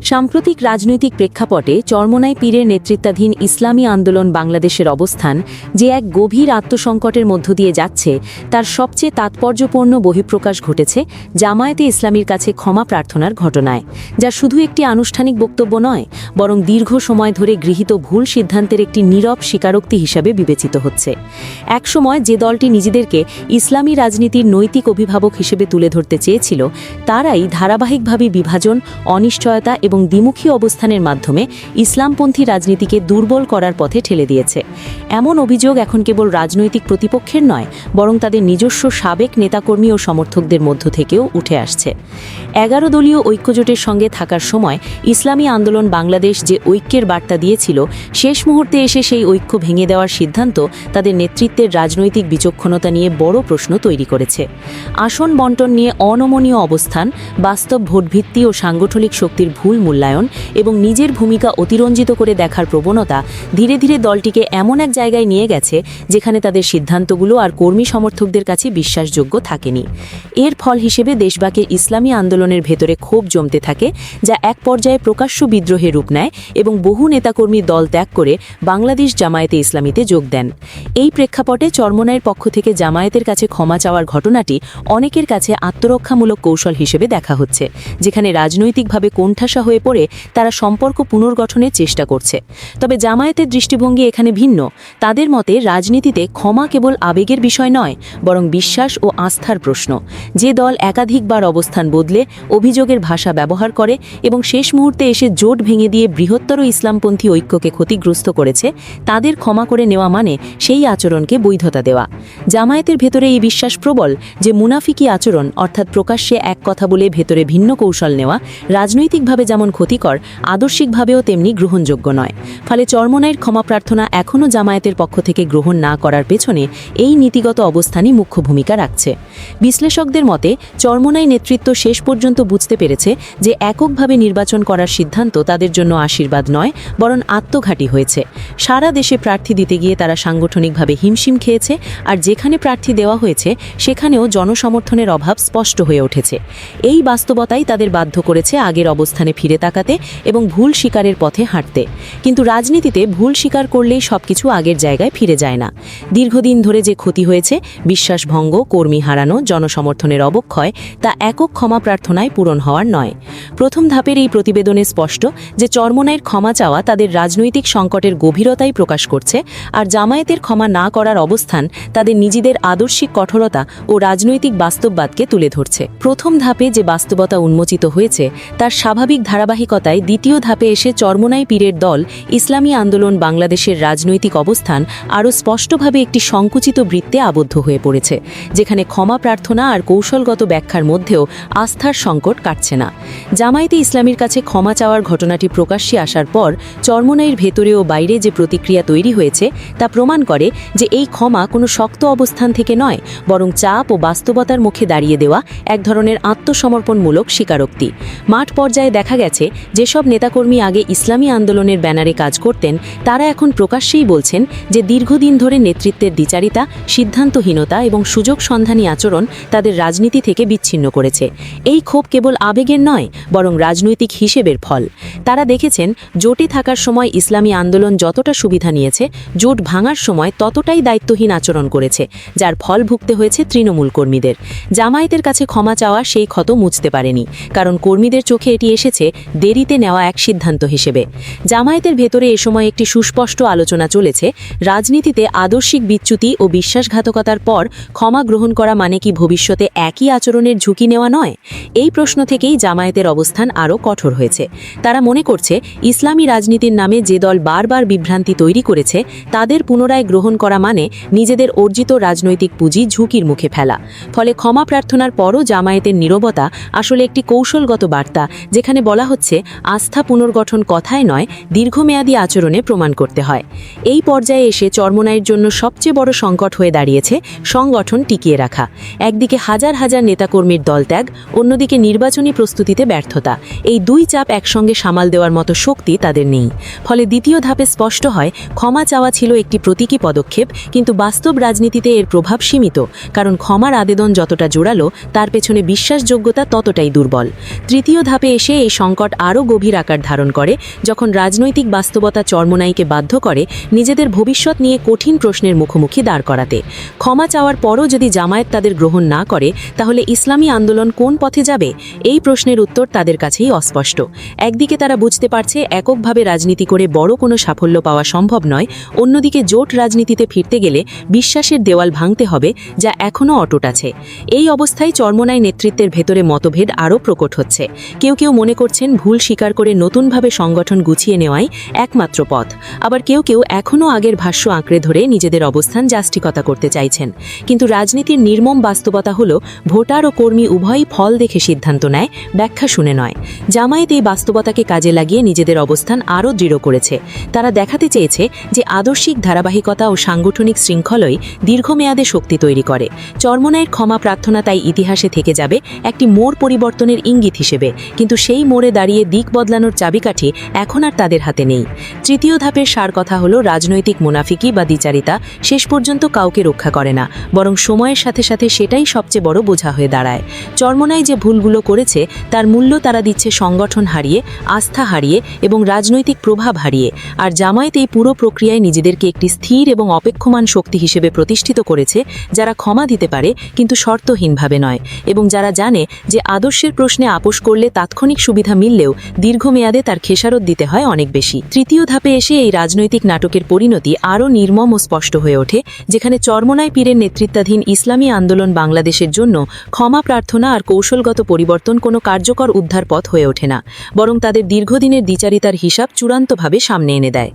সাম্প্রতিক রাজনৈতিক প্রেক্ষাপটে চরমোনাই পীরের নেতৃত্বাধীন ইসলামী আন্দোলন বাংলাদেশের অবস্থান যে এক গভীর আত্মসংকটের মধ্য দিয়ে যাচ্ছে তার সবচেয়ে তাৎপর্যপূর্ণ বহিঃপ্রকাশ ঘটেছে জামায়াতে ইসলামীর কাছে ক্ষমা প্রার্থনার ঘটনায়, যা শুধু একটি আনুষ্ঠানিক বক্তব্য নয়, বরং দীর্ঘ সময় ধরে গৃহীত ভুল সিদ্ধান্তের একটি নীরব স্বীকারোক্তি হিসাবে বিবেচিত হচ্ছে। একসময় যে দলটি নিজেদেরকে ইসলামী রাজনীতির নৈতিক অভিভাবক হিসেবে তুলে ধরতে চেয়েছিল, তারাই ধারাবাহিকভাবে বিভাজন, অনিশ্চয়তা এবং দ্বিমুখী অবস্থানের মাধ্যমে ইসলামপন্থী রাজনীতিকে দুর্বল করার পথে ঠেলে দিয়েছে। এমন অভিযোগ এখন কেবল রাজনৈতিক প্রতিপক্ষের নয়, বরং তাদের নিজস্ব সাবেক নেতাকর্মী ও সমর্থকদের মধ্য থেকেও উঠে আসছে। 11 দলীয় ঐক্যজোটের সঙ্গে থাকার সময় ইসলামী আন্দোলন বাংলাদেশ যে ঐক্যের বার্তা দিয়েছিল, শেষ মুহূর্তে এসে সেই ঐক্য ভেঙে দেওয়ার সিদ্ধান্ত তাদের নেতৃত্বের রাজনৈতিক বিচক্ষণতা নিয়ে বড় প্রশ্ন তৈরি করেছে। আসন বণ্টন নিয়ে অনমনীয় অবস্থান, বাস্তব ভোটভিত্তি ও সাংগঠনিক শক্তির ভুল মূল্যায়ন এবং নিজের ভূমিকা অতিরঞ্জিত করে দেখার প্রবণতা ধীরে ধীরে দলটিকে এমন এক জায়গায় নিয়ে গেছে যেখানে তাদের সিদ্ধান্তগুলো আর কর্মী সমর্থকদের কাছে বিশ্বাসযোগ্য থাকেনি। এর ফল হিসেবে দেশব্যাপী ইসলামী আন্দোলনের ভেতরে ক্ষোভ জমতে থাকে, যা এক পর্যায়ে প্রকাশ্য বিদ্রোহের রূপ নেয় এবং বহু নেতাকর্মী দল ত্যাগ করে বাংলাদেশ জামায়াতে ইসলামীতে যোগ দেন। এই প্রেক্ষাপটে চরমোনাইয়ের পক্ষ থেকে জামায়াতের কাছে ক্ষমা চাওয়ার ঘটনাটি অনেকের কাছে আত্মরক্ষামূলক কৌশল হিসেবে দেখা হচ্ছে, যেখানে রাজনৈতিকভাবে কোণঠাসা হয়ে পড়ে তারা সম্পর্ক পুনর্গঠনের চেষ্টা করছে। তবে জামায়াতের দৃষ্টিভঙ্গি এখানে ভিন্ন। তাদের মতে রাজনীতিতে ক্ষমা কেবল আবেগের বিষয় নয়, বরং বিশ্বাস ও আস্থার প্রশ্ন। যে দল একাধিকবার অবস্থান বদলে, অভিযোগের ভাষা ব্যবহার করে এবং শেষ মুহূর্তে এসে জোট ভেঙে দিয়ে বৃহত্তর ইসলামপন্থী ঐক্যকে ক্ষতিগ্রস্ত করেছে, তাদের ক্ষমা করে নেওয়া মানে সেই আচরণকে বৈধতা দেওয়া। জামায়াতের ভেতরে এই বিশ্বাস প্রবল যে মুনাফিকি আচরণ, অর্থাৎ প্রকাশ্যে এক কথা বলে ভেতরে ভিন্ন কৌশল নেওয়া, রাজনৈতিকভাবে যেমন ক্ষতিকর, আদর্শিকভাবেও তেমনি গ্রহণযোগ্য নয়। ফলে চরমোনাইয়ের ক্ষমা প্রার্থনা এখনও জামায়াতের পক্ষ থেকে গ্রহণ না করার পেছনে এই নীতিগত অবস্থানই মুখ্য ভূমিকা রাখছে। বিশ্লেষকদের মতে চরমোনাই নেতৃত্ব শেষ পর্যন্ত বুঝতে পেরেছে যে এককভাবে নির্বাচন করার সিদ্ধান্ত তাদের জন্য আশীর্বাদ নয়, বরং আত্মঘাতী হয়েছে। সারা দেশে প্রার্থী দিতে গিয়ে তারা সাংগঠনিকভাবে হিমশিম খেয়েছে, আর যেখানে প্রার্থী দেওয়া হয়েছে সেখানেও জনসমর্থনের অভাব স্পষ্ট হয়ে উঠেছে। এই বাস্তবতাই তাদের বাধ্য করেছে আগের অবস্থানে ফিরে তাকাতে এবং ভুল স্বীকারের পথে হাঁটতে। কিন্তু রাজনীতিতে ভুল স্বীকার করলেই সবকিছু আগের জায়গায় ফিরে যায় না। দীর্ঘদিন ধরে যে ক্ষতি হয়েছে, বিশ্বাসভঙ্গ, কর্মী হারানো, জনসমর্থনের অবক্ষয়, তা একক ক্ষমা প্রার্থনায় পূরণ হওয়ার নয়। প্রথম ধাপের এই প্রতিবেদনে স্পষ্ট যে চরমোনাইয়ের ক্ষমা চাওয়া তাদের রাজনৈতিক সংকটের গভীরতাই প্রকাশ করছে, আর জামায়াতের ক্ষমা না করার অবস্থান তাদের নিজেদের আদর্শিক কঠোরতা ও রাজনৈতিক বাস্তববাদকে তুলে ধরছে। প্রথম ধাপে যে বাস্তবতা উন্মোচিত হয়েছে, তার স্বাভাবিক ধারাবাহিকতায় দ্বিতীয় ধাপে এসে চরমোনাই পীরের দল ইসলামী আন্দোলন বাংলাদেশের রাজনৈতিক অবস্থান আরও স্পষ্টভাবে একটি সংকুচিত বৃত্তে আবদ্ধ হয়ে পড়েছে, যেখানে ক্ষমা প্রার্থনা আর কৌশলগত ব্যাখ্যার মধ্যেও আস্থার সংকট কাটছে না। জামায়াতে ইসলামীর কাছে ক্ষমা চাওয়ার ঘটনাটি প্রকাশ্যে আসার পর চরমোনাইয়ের ভেতরে ও বাইরে যে প্রতিক্রিয়া তৈরি হয়েছে, তা প্রমাণ করে যে এই ক্ষমা কোনো শক্ত অবস্থান থেকে নয়, বরং চাপ ও বাস্তবতার মুখে দাঁড়িয়ে দেওয়া এক ধরনের আত্মসমর্পণমূলক স্বীকারোক্তি। মাঠ পর্যায়ে দেখা গেছে যেসব নেতাকর্মী আগে ইসলামী আন্দোলনের ব্যানারে কাজ করতেন, তারা এখন প্রকাশ্যেই বলছেন যে দীর্ঘদিন ধরে নেতৃত্বের দ্বিচারিতা, সিদ্ধান্তহীনতা এবং সুযোগ সন্ধানী আচরণ তাদের রাজনীতি থেকে বিচ্ছিন্ন করেছে। এই ক্ষোভ কেবল আবেগের নয়, বরং রাজনৈতিক হিসেবের ফল। তারা দেখেছেন জোটে থাকার সময় ইসলামী আন্দোলন যতটা সুবিধা নিয়েছে, জোট ভাঙার সময় ততটাই দায়িত্বহীন আচরণ করেছে, যার ফল ভুগতে হয়েছে তৃণমূল কর্মীদের। জামায়াতের কাছে ক্ষমা চাওয়া সেই ক্ষত মুছতে পারেনি, কারণ কর্মীদের চোখে এটি এসেছে দেরিতে নেওয়া এক সিদ্ধান্ত হিসেবে। জামায়াতের ভেতরে এ সময় একটি সুস্পষ্ট আলোচনা চলেছে, রাজনীতিতে আদর্শিক বিচ্যুতি ও বিশ্বাসঘাতকতার পর ক্ষমা গ্রহণ করা মানে কি ভবিষ্যতে একই আচরণের ঝুঁকি নেওয়া নয়? এই প্রশ্ন থেকেই জামায়াতের অবস্থান আরও কঠোর হয়েছে। তারা মনে করছে ইসলামী রাজনীতির নামে যে দল বারবার বিভ্রান্তি তৈরি করেছে, তাদের পুনরায় গ্রহণ করা মানে নিজেদের অর্জিত রাজনৈতিক পুঁজি ঝুঁকির মুখে ফেলা। ফলে ক্ষমা প্রার্থনার পরও জামায়াতের নীরবতা আসলে একটি কৌশলগত বার্তা, যেখানে বলা হচ্ছে আস্থা পুনর্গঠন কথায় নয়, দীর্ঘমেয়াদী আচরণে প্রমাণ করতে হয়। এই পর্যায়ে এসে চরমোনাইয়ের জন্য সবচেয়ে বড় সংকট হয়ে দাঁড়িয়েছে সংগঠন টিকিয়ে রাখা। একদিকে হাজার হাজার নেতাকর্মীর দলত্যাগ, অন্যদিকে নির্বাচনী প্রস্তুতিতে ব্যর্থতা। এই দুই চাপ একসঙ্গে সামাল দেওয়ার মতো শক্তি তাদের নেই। ফলে দ্বিতীয় ধাপে স্পষ্ট হয় ক্ষমা চাওয়া ছিল একটি প্রতীকী পদক্ষেপ, কিন্তু বাস্তব রাজনীতিতে এর প্রভাব সীমিত, কারণ ক্ষমার আবেদন যতটা জোরালো, তার পেছনে বিশ্বাসযোগ্যতা ততটাই দুর্বল। তৃতীয় ধাপে এসে এই সংকট সংকট আরও গভীর আকার ধারণ করে যখন রাজনৈতিক বাস্তবতা চরমোনাইকে বাধ্য করে নিজেদের ভবিষ্যৎ নিয়ে কঠিন প্রশ্নের মুখোমুখি দাঁড় করাতে। ক্ষমা চাওয়ার পরও যদি জামায়াত তাদের গ্রহণ না করে তাহলে ইসলামী আন্দোলন কোন পথে যাবে? এই প্রশ্নের উত্তর তাদের কাছেই অস্পষ্ট। একদিকে তারা বুঝতে পারছে এককভাবে রাজনীতি করে বড় কোনো সাফল্য পাওয়া সম্ভব নয়, অন্যদিকে জোট রাজনীতিতে ফিরতে গেলে বিশ্বাসের দেওয়াল ভাঙতে হবে, যা এখনও অটুট আছে। এই অবস্থায় চরমোনাই নেতৃত্বের ভেতরে মতভেদ আরও প্রকট হচ্ছে। কেউ কেউ মনে করছেন ভুল স্বীকার করে নতুনভাবে সংগঠন গুছিয়ে নেওয়াই একমাত্র পথ, আবার কেউ কেউ এখনও আগের ভাষ্য আঁকড়ে ধরে নিজেদের অবস্থান জাস্টিকতা করতে চাইছেন। কিন্তু রাজনীতির নির্মম বাস্তবতা হল ভোটার ও কর্মী উভয়ই ফল দেখে সিদ্ধান্ত নেয়, ব্যাখ্যা শুনে নয়। জামায়াত এই বাস্তবতাকে কাজে লাগিয়ে নিজেদের অবস্থান আরও দৃঢ় করেছে। তারা দেখাতে চেয়েছে যে আদর্শিক ধারাবাহিকতা ও সাংগঠনিক শৃঙ্খলই দীর্ঘমেয়াদে শক্তি তৈরি করে। চরমোনাইয়ের ক্ষমা প্রার্থনা তাই ইতিহাসে থেকে যাবে একটি মোড় পরিবর্তনের ইঙ্গিত হিসেবে, কিন্তু সেই মোড়ে দাঁড়িয়ে দিক বদলানোর চাবিকাঠি এখন আর তাদের হাতে নেই। তৃতীয় ধাপের সার কথা হল রাজনৈতিক মুনাফিকি বা দ্বিচারিতা শেষ পর্যন্ত কাউকে রক্ষা করে না, বরং সময়ের সাথে সাথে সেটাই সবচেয়ে বড় বোঝা হয়ে দাঁড়ায়। চরমোনাই যে ভুলগুলো করেছে তার মূল্য তারা দিচ্ছে সংগঠন হারিয়ে, আস্থা হারিয়ে এবং রাজনৈতিক প্রভাব হারিয়ে। আর জামায়াত এই পুরো প্রক্রিয়ায় নিজেদেরকে একটি স্থির এবং অপেক্ষমান শক্তি হিসেবে প্রতিষ্ঠিত করেছে, যারা ক্ষমা দিতে পারে কিন্তু শর্তহীনভাবে নয়, এবং যারা জানে যে আদর্শের প্রশ্নে আপোষ করলে তাৎক্ষণিক সুবিধা মিললেও দীর্ঘমেয়াদে তার খেসারত দিতে হয় অনেক বেশি। তৃতীয় ধাপে এসে এই রাজনৈতিক নাটকের পরিণতি আরও নির্মম ও স্পষ্ট হয়ে ওঠে, যেখানে চরমোনাই পীরের নেতৃত্বাধীন ইসলামী আন্দোলন বাংলাদেশের জন্য ক্ষমা প্রার্থনা আর কৌশলগত পরিবর্তন কোনো কার্যকর উদ্ধার পথ হয়ে ওঠে না, বরং তাদের দীর্ঘদিনের দ্বিচারিতার হিসাব চূড়ান্তভাবে সামনে এনে দেয়।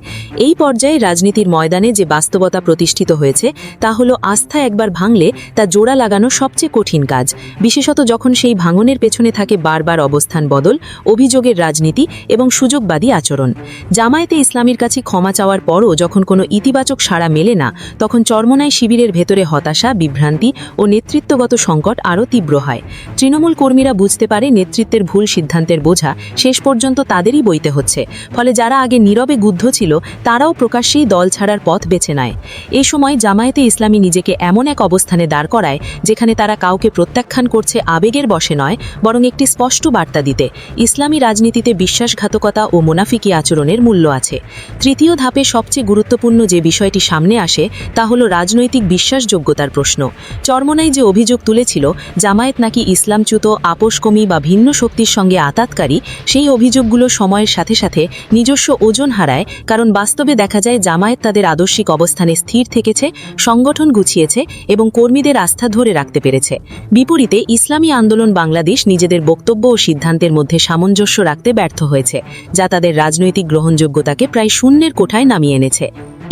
এই পর্যায়ে রাজনীতির ময়দানে যে বাস্তবতা প্রতিষ্ঠিত হয়েছে তা হলো আস্থা একবার ভাঙলে তা জোড়া লাগানো সবচেয়ে কঠিন কাজ, বিশেষত যখন সেই ভাঙনের পেছনে থাকে বারবার অবস্থান বদল, অভিযোগের রাজনীতি এবং সুযোগবাদী আচরণ। জামায়াতে ইসলামীর কাছে ক্ষমা চাওয়ার পরও যখন কোনো ইতিবাচক সাড়া মেলে না, তখন চরমোনাই শিবিরের ভেতরে হতাশা, বিভ্রান্তি ও নেতৃত্বগত সংকট আরও তীব্র হয়। তৃণমূল কর্মীরা বুঝতে পারে নেতৃত্বের ভুল সিদ্ধান্তের বোঝা শেষ পর্যন্ত তাদেরই বইতে হচ্ছে, ফলে যারা আগে নীরবে গুদ্ধ ছিল তারাও প্রকাশ্যেই দল ছাড়ার পথ বেছে নেয়। এই সময় জামায়াতে ইসলামী নিজেকে এমন এক অবস্থানে দাঁড় করায় যেখানে তারা কাউকে প্রত্যাখ্যান করছে আবেগের বশে নয়, বরং একটি স্পষ্ট বার্তা দিতে ইসলামী রাজনীতিতে বিশ্বাসঘাতকতা ও মুনাফিকি আচরণের মূল্য আছে। তৃতীয় ধাপে সবচেয়ে গুরুত্বপূর্ণ যে বিষয়টি সামনে আসে তা হলো রাজনৈতিক বিশ্বাসযোগ্যতার প্রশ্ন। চরমোনাই যে অভিযোগ তুলেছিল জামায়াত নাকি ইসলামচ্যুত, আপোষকর্মী বা ভিন্ন শক্তির সঙ্গে আতাতকারী, সেই অভিযোগগুলো সময়ের সাথে সাথে নিজস্ব ওজন হারায়, কারণ বাস্তবে দেখা যায় জামায়াত তাদের আদর্শিক অবস্থানে স্থির থেকেছে, সংগঠন গুছিয়েছে এবং কর্মীদের আস্থা ধরে রাখতে পেরেছে। বিপরীতে ইসলামী আন্দোলন বাংলাদেশ নিজেদের বক্তব্য ও সিদ্ধান্তের মধ্যে সামঞ্জস্য রাখতে ব্যর্থ হয়েছে, যা তাদের রাজনৈতিক গ্রহণযোগ্যতাকে প্রায় শূন্যের কোঠায় নামিয়ে এনেছে।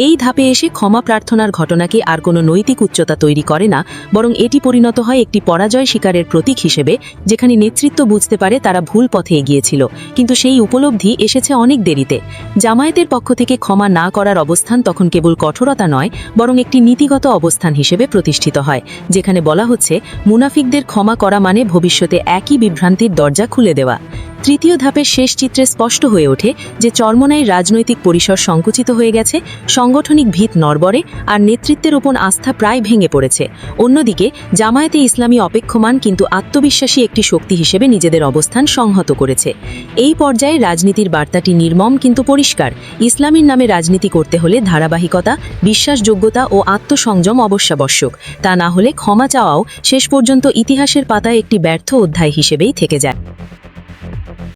এই ধাপে এসে ক্ষমা প্রার্থনার ঘটনাকে আর কোনো নৈতিক উচ্চতা তৈরি করে না, বরং এটি পরিণত হয় একটি পরাজয় স্বীকারের প্রতীক হিসেবে, যেখানে নেতৃত্ব বুঝতে পারে তারা ভুল পথে এগিয়েছিল, কিন্তু সেই উপলব্ধি এসেছে অনেক দেরিতে। জামায়াতের পক্ষ থেকে ক্ষমা না করার অবস্থান তখন কেবল কঠোরতা নয়, বরং একটি নীতিগত অবস্থান হিসেবে প্রতিষ্ঠিত হয়, যেখানে বলা হচ্ছে মুনাফিকদের ক্ষমা করা মানে ভবিষ্যতে একই বিভ্রান্তির দরজা খুলে দেওয়া। তৃতীয় ধাপের শেষ চিত্রে স্পষ্ট হয়ে ওঠে যে চরমোনাই রাজনৈতিক পরিসর সংকুচিত হয়ে গেছে, সাংগঠনিক ভিত নড়বড়ে আর নেতৃত্বের ওপর আস্থা প্রায় ভেঙে পড়েছে। অন্যদিকে জামায়াতে ইসলামী অপেক্ষমান কিন্তু আত্মবিশ্বাসী একটি শক্তি হিসেবে নিজেদের অবস্থান সংহত করেছে। এই পর্যায়ে রাজনীতির বার্তাটি নির্মম কিন্তু পরিষ্কার। ইসলামীর নামে রাজনীতি করতে হলে ধারাবাহিকতা, বিশ্বাসযোগ্যতা ও আত্মসংযম অবশ্যাবশ্যক, তা না হলে ক্ষমা চাওয়াও শেষ পর্যন্ত ইতিহাসের পাতায় একটি ব্যর্থ অধ্যায় হিসেবেই থেকে যায়।